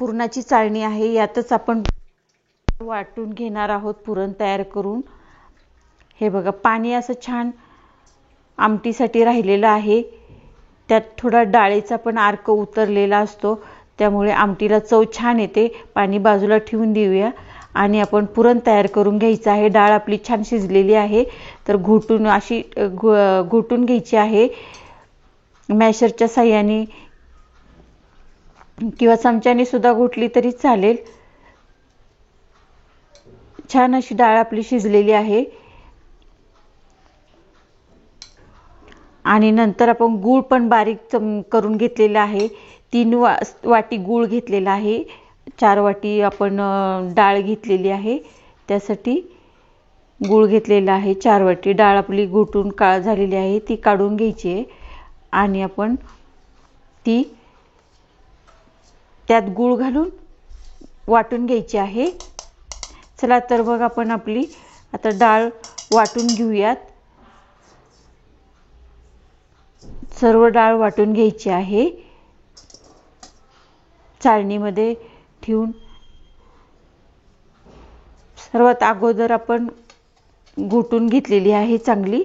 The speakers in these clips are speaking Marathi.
पुरणाची चाळणी आहे, यातच आपण वाटून घेणार आहोत पुरण तयार करून। हे बघा, पाणी असं छान आमटीसाठी राहिलेलं आहे, त्यात थोडा डाळीचा पण अर्क उतरलेला असतो, त्यामुळे आमटीला चव छान येते। पाणी बाजूला ठेवून देऊया आणि आपण पुरण तयार करून घ्यायचं आहे। डाळ आपली छान शिजलेली आहे, तर घोटून अशी घोटून घ्यायची आहे मॅशरच्या साहाय्याने किंवा चमच्याने सुद्धा घोटली तरी चालेल। छान अशी डाळ आपली शिजलेली आहे आणि नंतर आपण गूळ पण बारीक करून घेतलेला आहे। 3 वाटी गूळ घेतलेला आहे, 4 वाटी आपण डाळ घेतलेली आहे, त्यासाठी गूळ घेतलेला आहे 4 वाटी। डाळ आपली घोटून काळ झालेली आहे, ती काढून घ्यायची आहे आणि आपण ती त्यात गूळ घालून वाटून घ्यायची आहे। चला तर मग आपण आपली आता डाळ वाटून घेऊयात। सर्व डाळ वाटून घ्यायची आहे चाळणीमध्ये ठेवून। सर्वात अगोदर आपण घोटून घेतलेली आहे चांगली।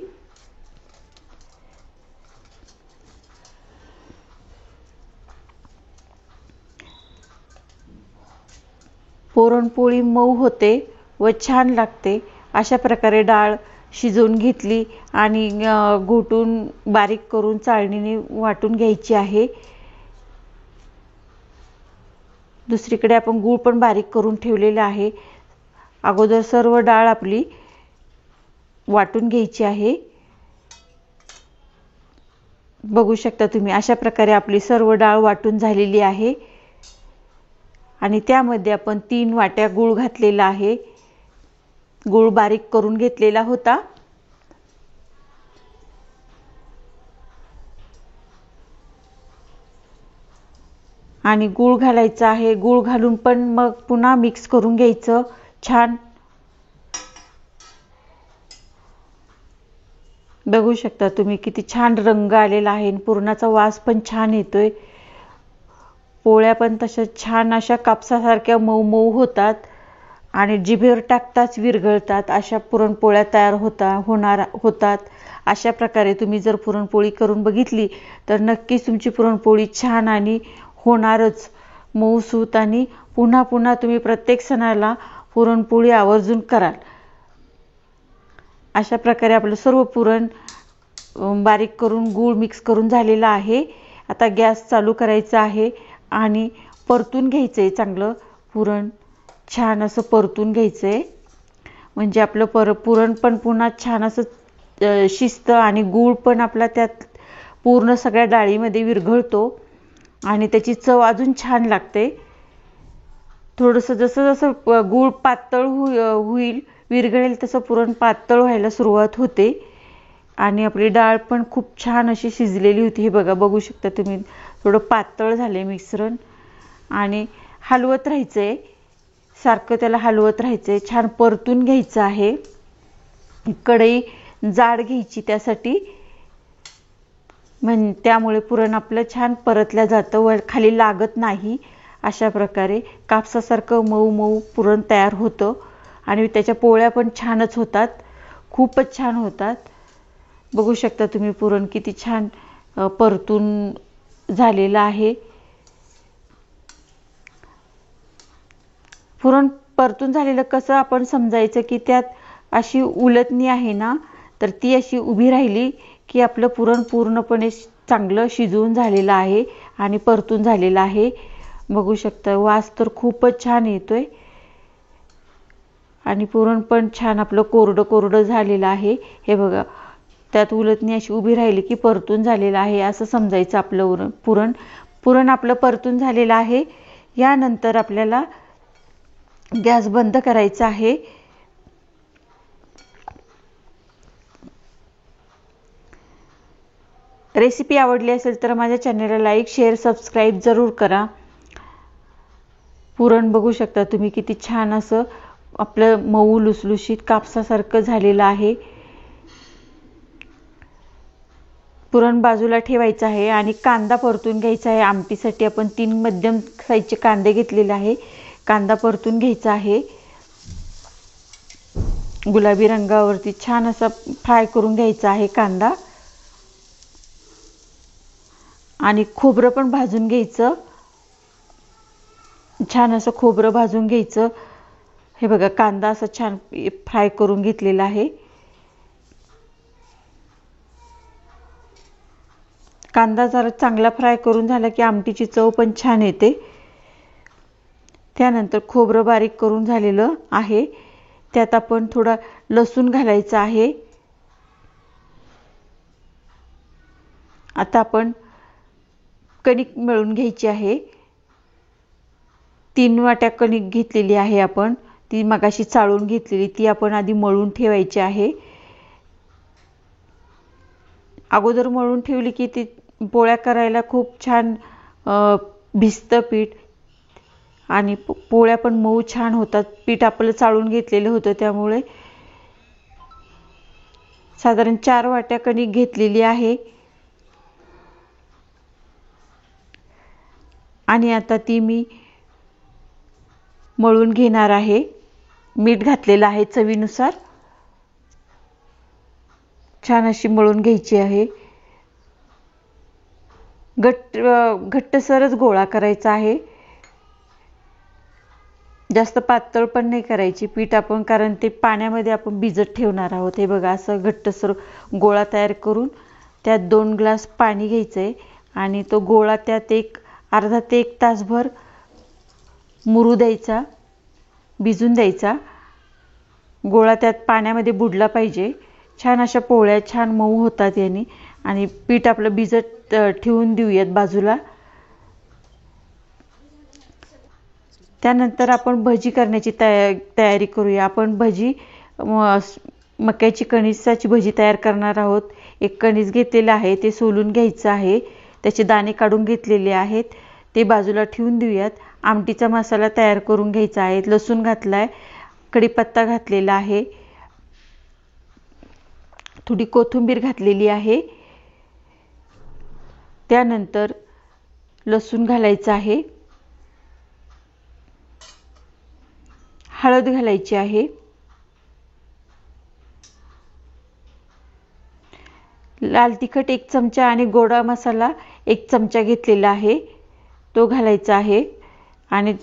पुरणपोळी मऊ होते व छान लागते। अशा प्रकारे डाळ शिजवून घेतली आणि घोटून बारीक करून चाळणीने वाटून घ्यायची आहे। दुसरीकडे आपण गूळ पण बारीक करून ठेवलेला आहे। अगोदर सर्व डाळ आपली वाटून घ्यायची आहे। बघू शकता तुम्ही, अशा प्रकारे आपली सर्व डाळ वाटून झालेली आहे आणि त्यामध्ये आपण 3 वाट्या गूळ घातलेला आहे। गूळ बारीक करून घेतलेला होता आणि गूळ घालायचा आहे। गूळ घालून पण मग पुन्हा मिक्स करून घ्यायचं छान। बघू शकता तुम्ही किती छान रंग आलेला आहे, पुरणाचा वास पण छान येतोय। पोळ्या पण तशाच छान अशा कापसासारख्या मऊ मऊ होतात आणि जिभेवर टाकताच विरघळतात, अशा पुरणपोळ्या तयार होतात। अशा प्रकारे तुम्ही जर पुरणपोळी करून बघितली तर नक्कीच तुमची पुरणपोळी छान आणि होणारच मऊसूत, आणि पुन्हा पुन्हा तुम्ही प्रत्येक सणाला पुरणपोळी आवर्जून कराल। अशा प्रकारे आपलं सर्व पुरण बारीक करून गूळ मिक्स करून झालेला आहे। आता गॅस चालू करायचा आहे आणि परतून घ्यायचंय चांगलं पुरण, छान असं परतून घ्यायचंय, म्हणजे आपलं पुरण पण पुन्हा छान असं शिजतं आणि गूळ पण आपला त्यात पूर्ण सगळ्या डाळीमध्ये विरघळतो आणि त्याची चव अजून छान लागते। थोडंसं जसं जसं गूळ पातळ होईल विरघळेल तसं पुरण पातळ व्हायला सुरुवात होते आणि आपली डाळ पण खूप छान अशी शिजलेली होती। हे बघा, बघू शकता तुम्ही, थोडं पातळ झाले मिश्रण आणि हलवत राहायचंय, सारखं त्याला हलवत राहायचंय, छान परतून घ्यायचं आहे। कढई जाड घ्यायची त्यासाठी, त्यामुळे पुरण आपलं छान परतल्या जातं व खाली लागत नाही। अशा प्रकारे कापसासारखं मऊ मऊ पुरण तयार होतं आणि त्याच्या पोळ्या पण छानच होतात, खूपच छान होतात। बघू शकता तुम्ही पुरण किती छान परतून झालेलं आहे। पुरण परतून झालेलं कसं आपण समजायचं की त्यात अशी उलटणी आहे ना, तर ती अशी उभी राहिली की आपलं पुरण पूर्णपणे चांगलं शिजवून झालेलं आहे आणि परतून झालेलं आहे। बघू शकता, वास तर खूपच छान येतोय आणि पुरण पण छान आपलं कोरडं कोरडं झालेलं आहे। हे बघा, त्यात उलटणी अशी उभी राहिली की परतून झालेलं आहे असं समजायचं आपलं पुरण आपलं परतून झालेलं आहे। यानंतर आपल्याला गॅस बंद करायचा आहे। रेसिपी आवडली असेल तर माझ्या चॅनलला लाईक, शेअर, सबस्क्राईब जरूर करा। पुरण बघू शकता तुम्ही किती छान असं आपलं मऊ लुसलुशीत कापसासारखं झालेलं आहे। पुरण बाजूला ठेवायचं आहे आणि कांदा परतून घ्यायचा आहे। आमटीसाठी आपण 3 मध्यम साईजचे कांदे घेतलेले आहे। कांदा परतून घ्यायचा आहे, गुलाबी रंगावरती छान असा फ्राय करून घ्यायचा आहे कांदा। आणि खोबरं पण भाजून घ्यायचं, छान असं खोबरं भाजून घ्यायचं। हे बघा कांदा असा छान फ्राय करून घेतलेला आहे। कांदा जरा चांगला फ्राय करून झाला की आमटीची चव पण छान येते। त्यानंतर खोबरं बारीक करून झालेलं आहे, त्यात आपण थोडा लसूण घालायचा आहे। आता आपण कणिक मळून घ्यायची आहे। 3 वाट्या कणिक घेतलेली आहे आपण, ती मगाशी चाळून घेतलेली, ती आपण आधी मळून ठेवायची आहे। अगोदर मळून ठेवली की ती पोळ्या करायला खूप छान भिजतं पीठ आणि पोळ्या पण मऊ छान होतात। पीठ आपलं चाळून घेतलेलं होतं त्यामुळे। साधारण 4 वाट्या कणिक घेतलेली आहे आणि आता ती मी मळून घेणार आहे। मीठ घातलेलं आहे चवीनुसार, छान अशी मळून घ्यायची आहे। घट्टसरच गोळा करायचा आहे, जास्त पातळ पण नाही करायची पीठ आपण, कारण ते पाण्यामध्ये आपण भिजत ठेवणार आहोत। हे बघा असं घट्टसर गोळा तयार करून त्यात 2 ग्लास पाणी घ्यायचंय आणि तो गोळा त्यात अर्धा ते 1 तासभर मुरू द्यायचा, भिजून द्यायचा। गोळा त्यात पाण्यामध्ये बुडला पाहिजे। छान अशा पोळ्या छान मऊ होतात याने। आणि पीठ आपलं भिजत ठेवून देऊयात बाजूला। त्यानंतर आपण भजी करण्याची तयारी करूया। आपण भजी मक्याची कणिसाची भजी तयार करणार आहोत। 1 कणीस घेतलेलं आहे, ते सोलून घ्यायचं आहे, त्याचे दाणे काढून घेतलेले आहेत, ते बाजूला ठेवून देऊयात। आमटीचा मसाला तयार करून घ्यायचा आहे। लसूण घातलाय, कढीपत्ता घातलेला आहे, थोडी कोथिंबीर घातलेली आहे। त्यानंतर लसूण घालायचा आहे, हळद घालायची आहे, लाल तिखट 1 चमचा आणि गोडा मसाला 1 चमचा घेतलेला आहे, तो घालायचा आहे। आणि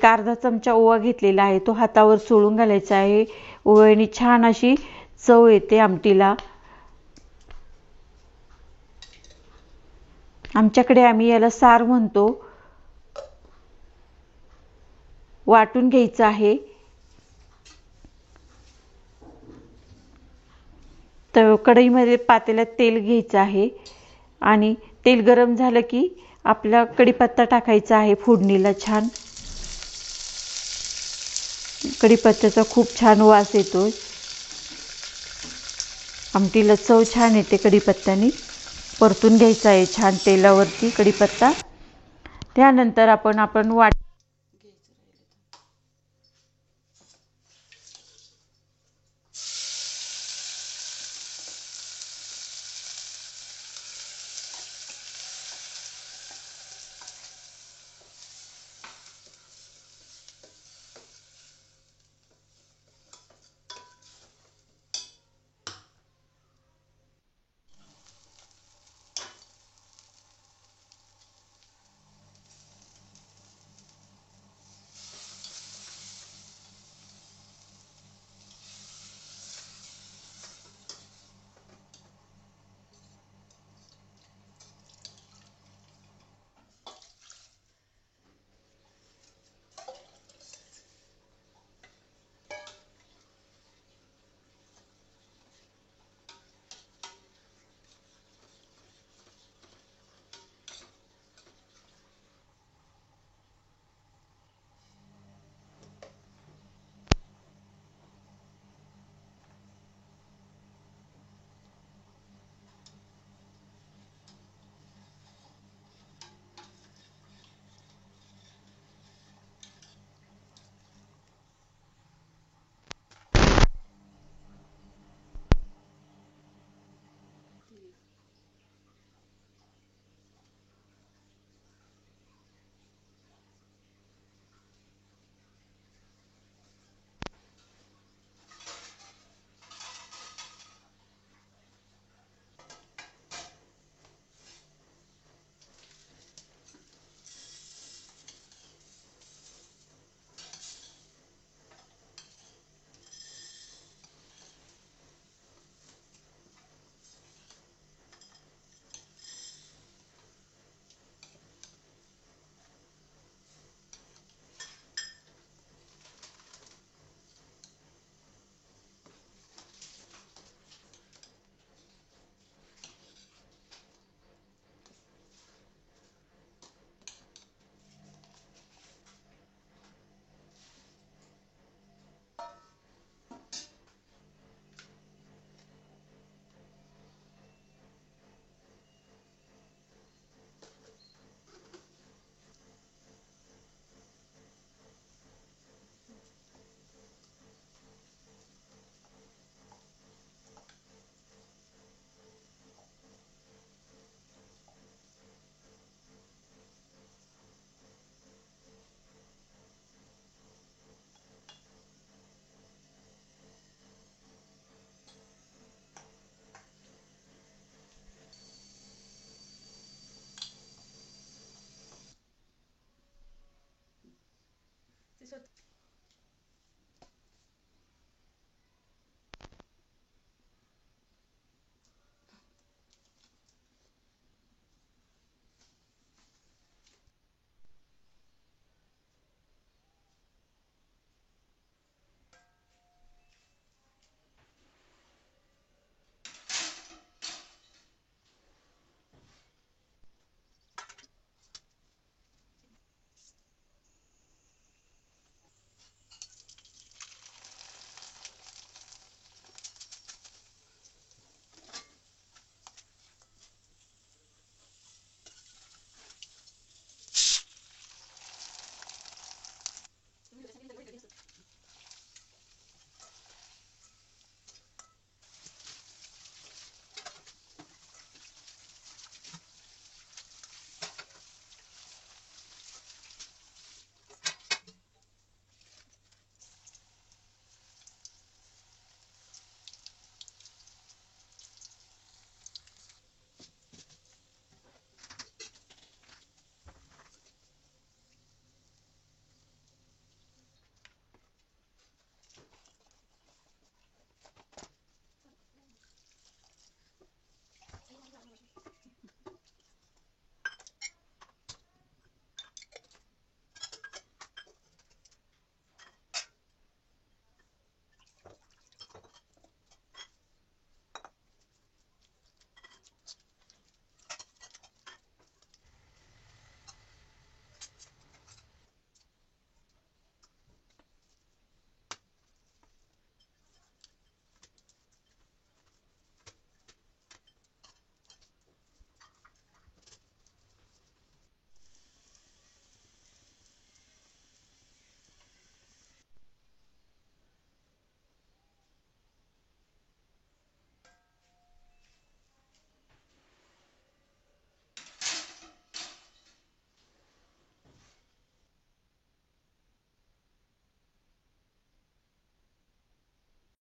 अर्धा चमचा ओवा घेतलेला आहे, तो हातावर चोळून घालायचा आहे। ओव्याने छान अशी चव येते आमटीला। आमच्याकडे आम्ही याला सार म्हणतो। वाटून घ्यायचं आहे, तर कढईमध्ये पातेल्यात तेल घ्यायचं आहे आणि तेल गरम झालं की आपला कढीपत्ता टाकायचा आहे फोडणीला। छान कढीपत्त्याचा खूप छान वास येतो, आमटीला चव छान येते कढीपत्त्याने। परतून घ्यायचा आहे छान तेलावरती कढीपत्ता। त्यानंतर आपण वाट